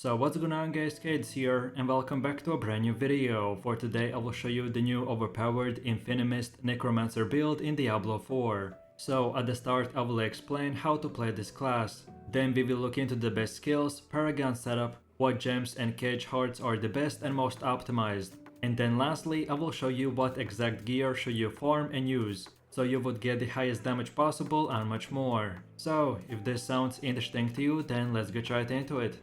So what's going on guys, Kids here, and welcome back to a brand new video. For today I will show you the new overpowered infinimist Necromancer build in Diablo 4. So at the start I will explain how to play this class. Then we will look into the best skills, Paragon setup, what gems and cage hearts are the best and most optimized. And then lastly I will show you what exact gear should you farm and use, so you would get the highest damage possible and much more. So if this sounds interesting to you, then let's get right into it.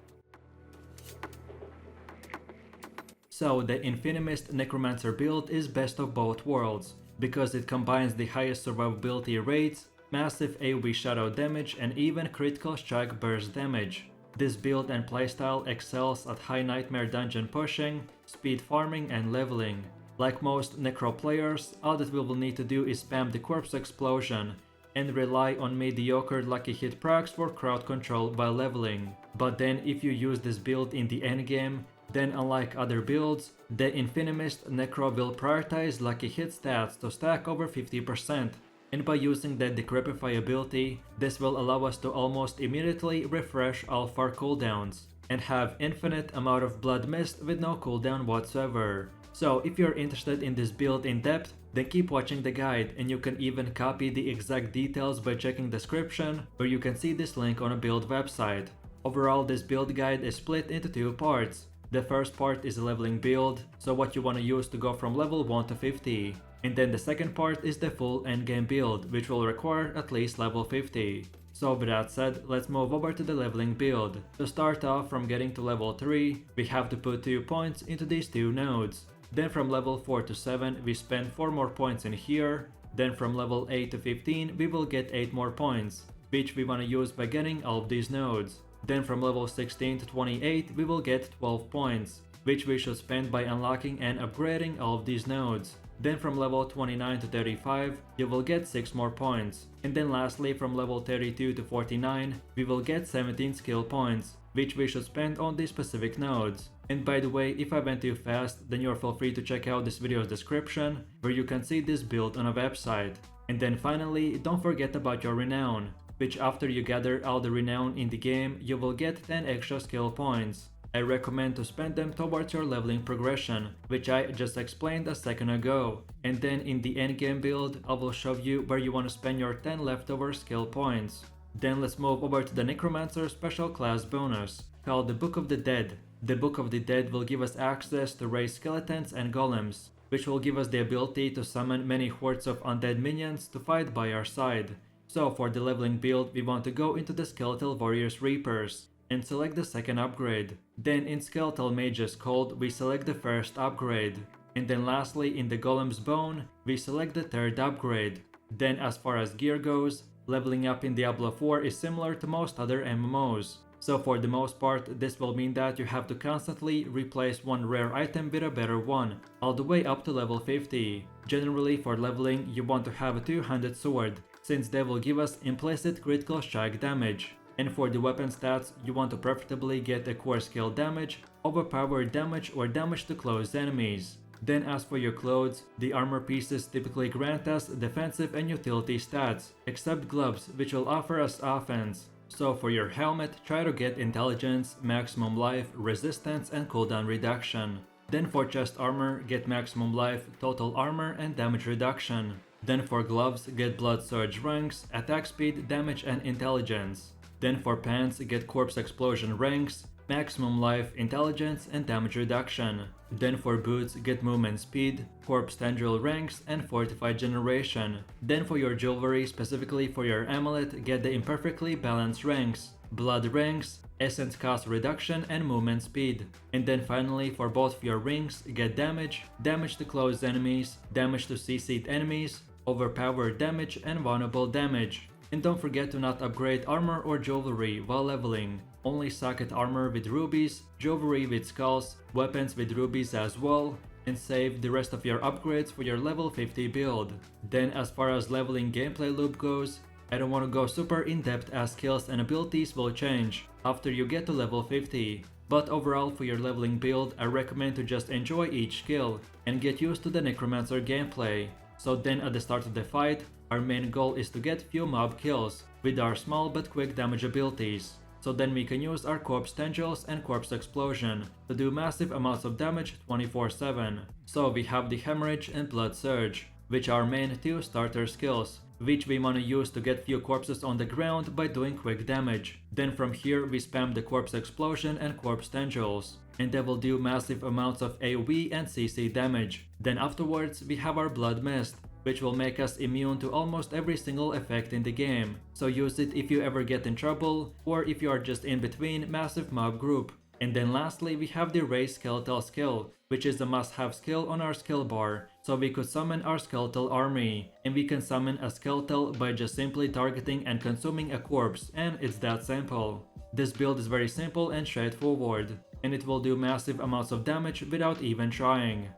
So the Infinimist Necromancer build is best of both worlds, because it combines the highest survivability rates, massive AoE shadow damage and even critical strike burst damage. This build and playstyle excels at high nightmare dungeon pushing, speed farming and leveling. Like most Necro players, all that we will need to do is spam the corpse explosion and rely on mediocre lucky hit procs for crowd control while leveling. But then if you use this build in the endgame, then unlike other builds, the Infinimist Necro will prioritize lucky hit stats to stack over 50%, and by using the Decrepify ability, this will allow us to almost immediately refresh all of our cooldowns, and have infinite amount of blood mist with no cooldown whatsoever. So if you're interested in this build in depth, then keep watching the guide, and you can even copy the exact details by checking description, where you can see this link on a build website. Overall, this build guide is split into two parts. The first part is a leveling build, so what you want to use to go from level 1 to 50. And then the second part is the full endgame build, which will require at least level 50. So with that said, let's move over to the leveling build. To start off from getting to level 3, we have to put 2 points into these two nodes. Then from level 4 to 7 we spend 4 more points in here. Then from level 8 to 15 we will get 8 more points, which we want to use by getting all of these nodes. Then from level 16 to 28 we will get 12 points, which we should spend by unlocking and upgrading all of these nodes. Then from level 29 to 35 you will get 6 more points. And then lastly from level 32 to 49 we will get 17 skill points, which we should spend on these specific nodes. And by the way, if I went too fast, then you're feel free to check out this video's description, where you can see this build on a website. And then finally, don't forget about your renown, which after you gather all the renown in the game, you will get 10 extra skill points. I recommend to spend them towards your leveling progression, which I just explained a second ago. And then in the endgame build, I will show you where you want to spend your 10 leftover skill points. Then let's move over to the Necromancer special class bonus, called the Book of the Dead. The Book of the Dead will give us access to raise skeletons and golems, which will give us the ability to summon many hordes of undead minions to fight by our side. So for the leveling build, we want to go into the Skeletal Warriors Reapers and select the second upgrade. Then in Skeletal Mage's Cold, we select the first upgrade. And then lastly in the Golem's Bone, we select the third upgrade. Then as far as gear goes, leveling up in Diablo 4 is similar to most other MMOs. So for the most part, this will mean that you have to constantly replace one rare item with a better one, all the way up to level 50. Generally for leveling, you want to have a two-handed sword, since they will give us implicit critical strike damage. And for the weapon stats, you want to preferably get a core skill damage, overpowered damage or damage to close enemies. Then as for your clothes, the armor pieces typically grant us defensive and utility stats, except gloves, which will offer us offense. So for your helmet, try to get intelligence, maximum life, resistance and cooldown reduction. Then for chest armor, get maximum life, total armor and damage reduction. Then for gloves, get blood surge ranks, attack speed, damage and intelligence. Then for pants, get corpse explosion ranks, maximum life, intelligence and damage reduction. Then for boots, get movement speed, corpse tendril ranks and fortified generation. Then for your jewelry, specifically for your amulet, get the imperfectly balanced ranks, blood ranks, essence cost reduction and movement speed. And then finally for both of your rings, get damage, damage to close enemies, damage to CC'd enemies, overpowered damage and vulnerable damage. And don't forget to not upgrade armor or jewelry while leveling. Only socket armor with rubies, jewelry with skulls, weapons with rubies as well, and save the rest of your upgrades for your level 50 build. Then as far as leveling gameplay loop goes, I don't want to go super in depth as skills and abilities will change after you get to level 50. But overall for your leveling build, I recommend to just enjoy each skill and get used to the Necromancer gameplay. So then at the start of the fight, our main goal is to get few mob kills with our small but quick damage abilities. so then we can use our Corpse Tendrils and Corpse Explosion to do massive amounts of damage 24/7. So we have the Hemorrhage and Blood Surge, which are main two starter skills, which we wanna use to get few corpses on the ground by doing quick damage. Then from here we spam the Corpse Explosion and Corpse Tendrils, and they will do massive amounts of AoE and CC damage. Then afterwards we have our Blood Mist, which will make us immune to almost every single effect in the game, so use it if you ever get in trouble or if you are just in between massive mob group. And then lastly we have the Raise Skeletal skill, which is a must-have skill on our skill bar, so we could summon our skeletal army, and we can summon a skeletal by just simply targeting and consuming a corpse, and it's that simple. This build is very simple and straightforward, and it will do massive amounts of damage without even trying.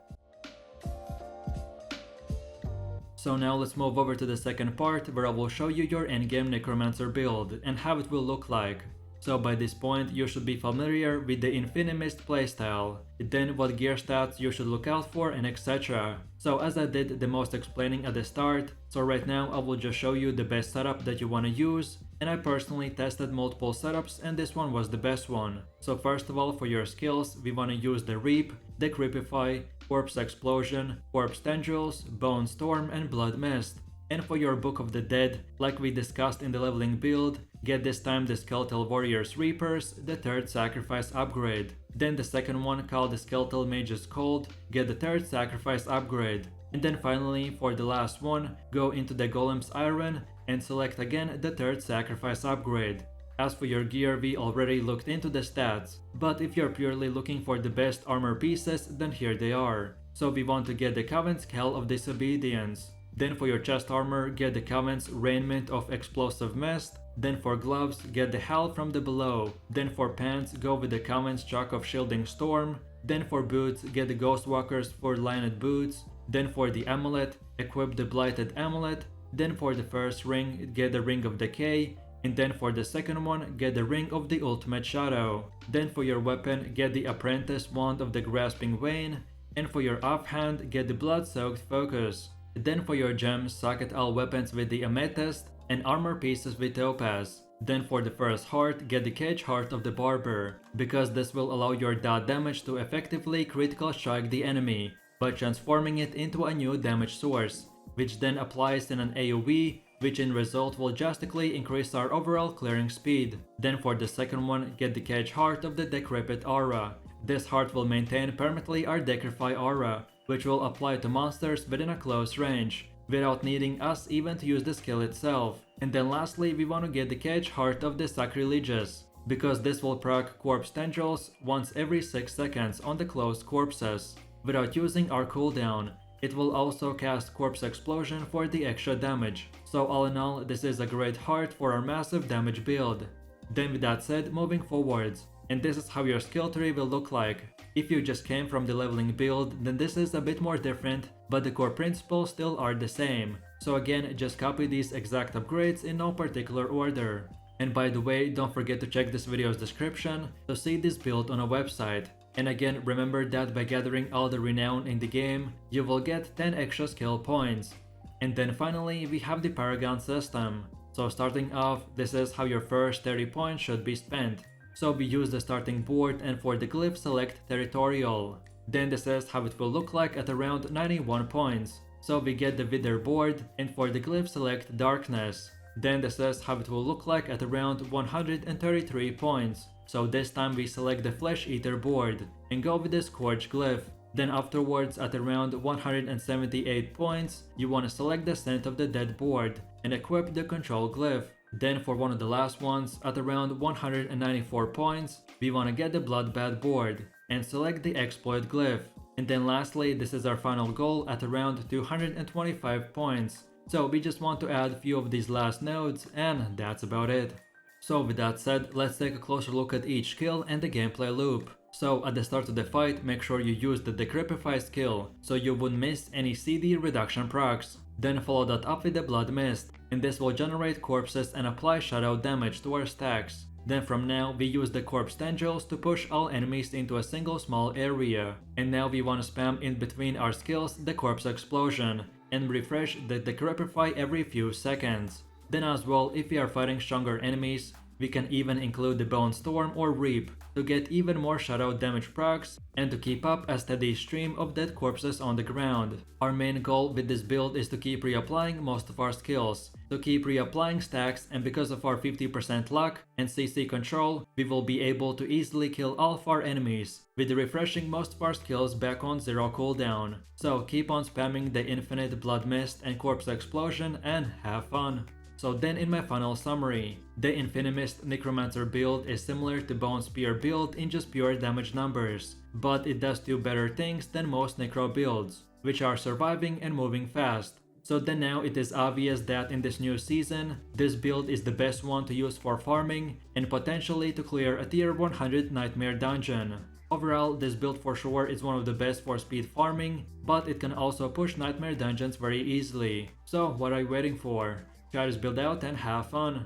So now let's move over to the second part where I will show you your endgame Necromancer build and how it will look like. So by this point you should be familiar with the infinimist playstyle, then what gear stats you should look out for and etc. So as I did the most explaining at the start, so right now I will just show you the best setup that you wanna use, and I personally tested multiple setups and this one was the best one. So first of all, for your skills we wanna use the Reap, the Creepify, Corpse Explosion, Corpse Tendrils, Bone Storm and Blood Mist. And for your Book of the Dead, like we discussed in the leveling build, get this time the Skeletal Warriors Reapers, the third sacrifice upgrade. Then the second one, called the Skeletal Mage's Cold, get the third sacrifice upgrade. And then finally, for the last one, go into the Golem's Iron and select again the third sacrifice upgrade. As for your gear, we already looked into the stats, but if you're purely looking for the best armor pieces, then here they are. So we want to get the Covenant's Hell of Disobedience. Then for your chest armor, get the Covenant's Raiment of Explosive Mist. Then for gloves, get the Hell from the Below. Then for pants, go with the Covenant's Chalk of Shielding Storm. Then for boots, get the Ghostwalker's Four Lined Boots. Then for the amulet, equip the Blighted Amulet. Then for the first ring, get the Ring of Decay. And then for the second one, get the Ring of the Ultimate Shadow. Then for your weapon, get the Apprentice Wand of the Grasping Vein. And for your offhand, get the Blood-Soaked Focus. Then for your gems, socket all weapons with the Amethyst and armor pieces with Topaz. Then for the first heart, get the Cage Heart of the Barber, because this will allow your dot damage to effectively critical strike the enemy by transforming it into a new damage source, which then applies in an AoE, which in result will drastically increase our overall clearing speed. Then for the second one, get the Cage Heart of the Decrepit Aura. This heart will maintain permanently our Decrepify aura, which will apply to monsters within a close range, without needing us even to use the skill itself. And then lastly, we want to get the Cage Heart of the Sacrilegious, because this will proc Corpse Tendrils once every 6 seconds on the closed corpses, without using our cooldown. It will also cast Corpse Explosion for the extra damage, so all in all, this is a great heart for our massive damage build. Then with that said, moving forwards, and this is how your skill tree will look like. If you just came from the leveling build, then this is a bit more different, but the core principles still are the same. So again, just copy these exact upgrades in no particular order. And by the way, don't forget to check this video's description to see this build on a website. And again, remember that by gathering all the renown in the game, you will get 10 extra skill points. And then finally, we have the Paragon system. So starting off, this is how your first 30 points should be spent. So we use the starting board, and for the glyph select Territorial. Then this is how it will look like at around 91 points. So we get the Wither board, and for the glyph select Darkness. Then this is how it will look like at around 133 points. So this time we select the Flesh Eater board and go with the Scourge glyph. Then afterwards at around 178 points, you want to select the Scent of the Dead board and equip the Control glyph. Then for one of the last ones, at around 194 points, we want to get the Bloodbath board and select the Exploit glyph. And then lastly, this is our final goal at around 225 points. So we just want to add a few of these last nodes, and that's about it. So with that said, let's take a closer look at each skill and the gameplay loop. So at the start of the fight, make sure you use the Decrepify skill, so you won't miss any CD reduction procs. Then follow that up with the Blood Mist, and this will generate corpses and apply shadow damage to our stacks. Then from now, we use the Corpse Tendrils to push all enemies into a single small area. And now we want to spam in between our skills the Corpse Explosion, and refresh the Decrepify every few seconds. Then as well, if we are fighting stronger enemies, We can even include the Bone Storm or Reap to get even more shutout damage procs and to keep up a steady stream of dead corpses on the ground. Our main goal with this build is to keep reapplying most of our skills, to keep reapplying stacks, and because of our 50% luck and CC control, we will be able to easily kill all of our enemies, with refreshing most of our skills back on 0 cooldown. So keep on spamming the infinite blood mist and corpse explosion and have fun. So then in my final summary, the Infinimist Necromancer build is similar to Bone Spear build in just pure damage numbers, but it does do better things than most Necro builds, which are surviving and moving fast. So then now it is obvious that in this new season, this build is the best one to use for farming and potentially to clear a tier 100 nightmare dungeon. Overall, this build for sure is one of the best for speed farming, but it can also push nightmare dungeons very easily. So what are you waiting for? Try this build out and have fun!